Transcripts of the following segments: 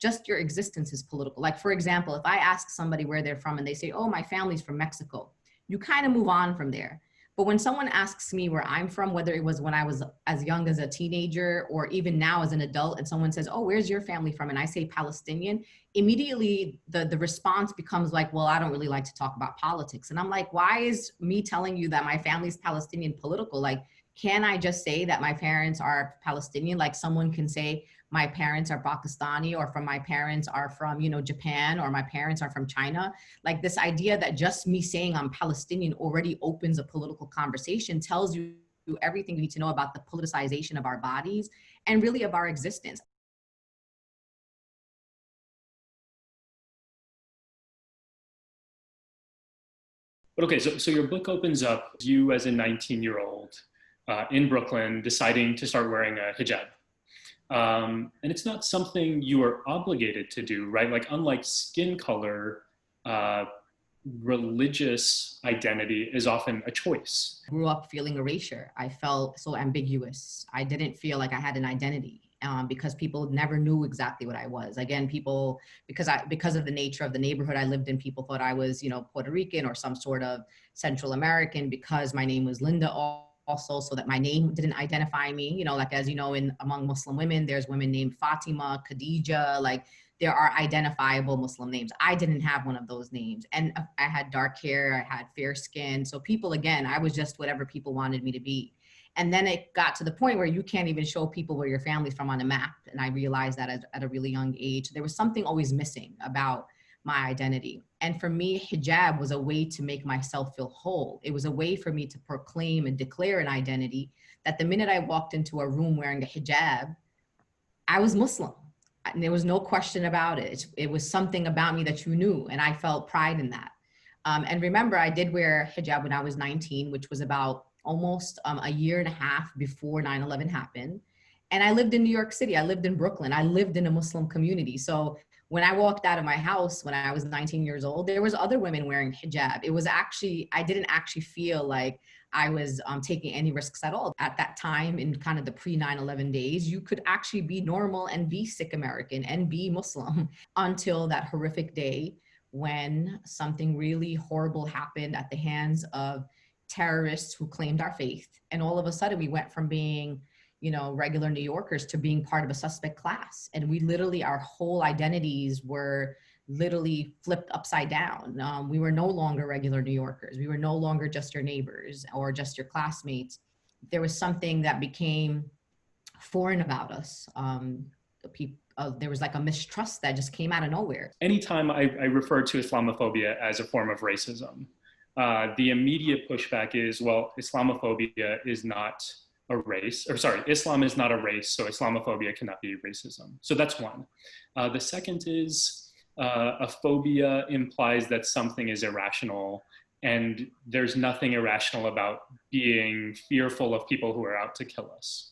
just your existence is political. Like, for example, if I ask somebody where they're from and they say, oh, my family's from Mexico, you kind of move on from there. But when someone asks me where I'm from, whether it was when I was as young as a teenager or even now as an adult, and someone says, oh, where's your family from? And I say Palestinian, immediately the response becomes like, well, I don't really like to talk about politics. And I'm like, why is me telling you that my family's Palestinian political? Like, can I just say that my parents are Palestinian? Like someone can say my parents are Pakistani, or from my parents are from, you know, Japan, or my parents are from China. Like this idea that just me saying I'm Palestinian already opens a political conversation, tells you everything you need to know about the politicization of our bodies and really of our existence. But okay, so your book opens up you as a 19-year-old in Brooklyn deciding to start wearing a hijab. And it's not something you are obligated to do, right? Like unlike skin color, religious identity is often a choice. I grew up feeling erasure. I felt so ambiguous. I didn't feel like I had an identity. Because people never knew exactly what I was. Again, people, because of the nature of the neighborhood I lived in, people thought I was, you know, Puerto Rican or some sort of Central American because my name was Linda also, so that my name didn't identify me. You know, like, as you know, among Muslim women, there's women named Fatima, Khadija, like there are identifiable Muslim names. I didn't have one of those names. And I had dark hair, I had fair skin. So people, again, I was just whatever people wanted me to be. And then it got to the point where you can't even show people where your family's from on a map. And I realized that at a really young age, there was something always missing about my identity. And for me, hijab was a way to make myself feel whole. It was a way for me to proclaim and declare an identity that the minute I walked into a room wearing a hijab, I was Muslim. And there was no question about it. It was something about me that you knew. And I felt pride in that. And remember, I did wear hijab when I was 19, which was about almost a year and a half before 9/11 happened. And I lived in New York City. I lived in Brooklyn. I lived in a Muslim community. So when I walked out of my house when I was 19 years old, there was other women wearing hijab. It was actually, I didn't actually feel like I was taking any risks at all. At that time, in kind of the pre-9/11 days, you could actually be normal and be Sikh American and be Muslim until that horrific day when something really horrible happened at the hands of terrorists who claimed our faith. And all of a sudden we went from being, you know, regular New Yorkers to being part of a suspect class. And we literally, our whole identities were literally flipped upside down. We were no longer regular New Yorkers. We were no longer just your neighbors or just your classmates. There was something that became foreign about us. There was like a mistrust that just came out of nowhere. Anytime I refer to Islamophobia as a form of racism, the immediate pushback is, well, Islamophobia is not a race, or sorry, Islam is not a race, so Islamophobia cannot be racism. So that's one. The second is a phobia implies that something is irrational, and there's nothing irrational about being fearful of people who are out to kill us.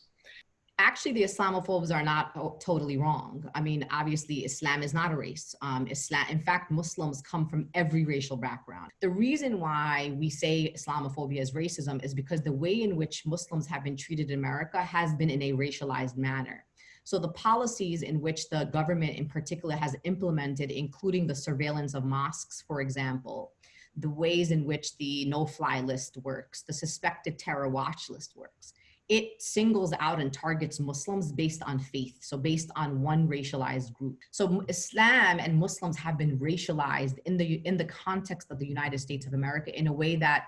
Actually, the Islamophobes are not totally wrong. I mean, obviously, Islam is not a race. In fact, Muslims come from every racial background. The reason why we say Islamophobia is racism is because the way in which Muslims have been treated in America has been in a racialized manner. So the policies in which the government in particular has implemented, including the surveillance of mosques, for example, the ways in which the no-fly list works, the suspected terror watch list works, it singles out and targets Muslims based on faith, so based on one racialized group. So Islam and Muslims have been racialized in the context of the United States of America in a way that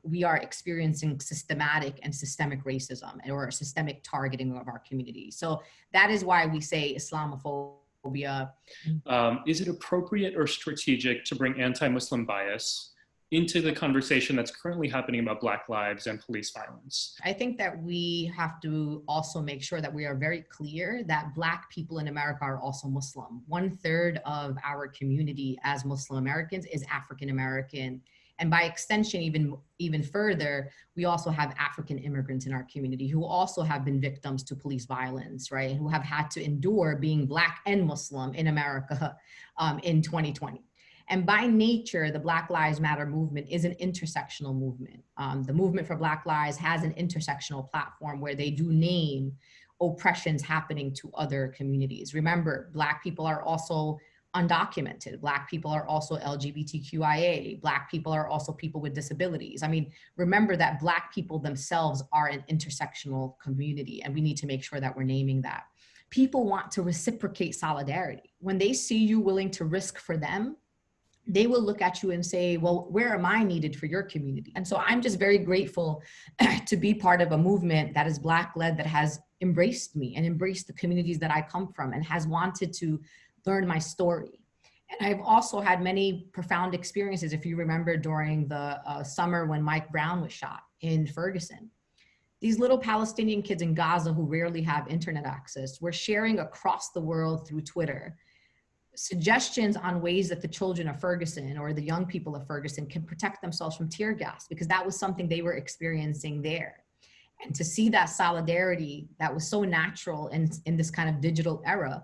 we are experiencing systematic and systemic racism or systemic targeting of our community. So that is why we say Islamophobia. Is it appropriate or strategic to bring anti-Muslim bias into the conversation that's currently happening about Black lives and police violence? I think that we have to also make sure that we are very clear that Black people in America are also Muslim. 1/3 of our community as Muslim Americans is African American. And by extension, even further, we also have African immigrants in our community who also have been victims to police violence, right? Who have had to endure being Black and Muslim in America in 2020. And by nature, the Black Lives Matter movement is an intersectional movement. The movement for Black Lives has an intersectional platform where they do name oppressions happening to other communities. Remember, Black people are also undocumented. Black people are also LGBTQIA. Black people are also people with disabilities. I mean, remember that Black people themselves are an intersectional community, and we need to make sure that we're naming that. People want to reciprocate solidarity. When they see you willing to risk for them, they will look at you and say, well, where am I needed for your community? And so I'm just very grateful to be part of a movement that is Black led, that has embraced me and embraced the communities that I come from and has wanted to learn my story. And I've also had many profound experiences. If you remember during the summer when Mike Brown was shot in Ferguson, these little Palestinian kids in Gaza who rarely have internet access were sharing across the world through Twitter suggestions on ways that the children of Ferguson or the young people of Ferguson can protect themselves from tear gas, because that was something they were experiencing there. And to see that solidarity that was so natural in this kind of digital era,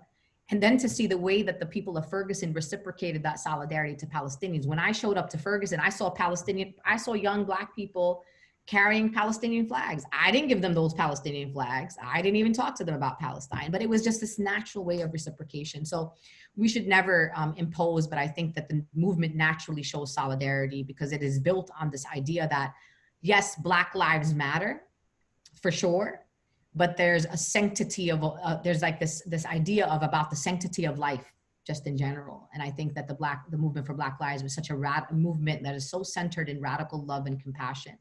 and then to see the way that the people of Ferguson reciprocated that solidarity to Palestinians. When I showed up to Ferguson, I saw young Black people carrying Palestinian flags. I didn't give them those Palestinian flags. I didn't even talk to them about Palestine, but it was just this natural way of reciprocation. So we should never impose, but I think that the movement naturally shows solidarity because it is built on this idea that, yes, Black lives matter, for sure, but there's a sanctity of, there's like this idea of about the sanctity of life just in general. And I think that the movement for Black lives was such a movement that is so centered in radical love and compassion.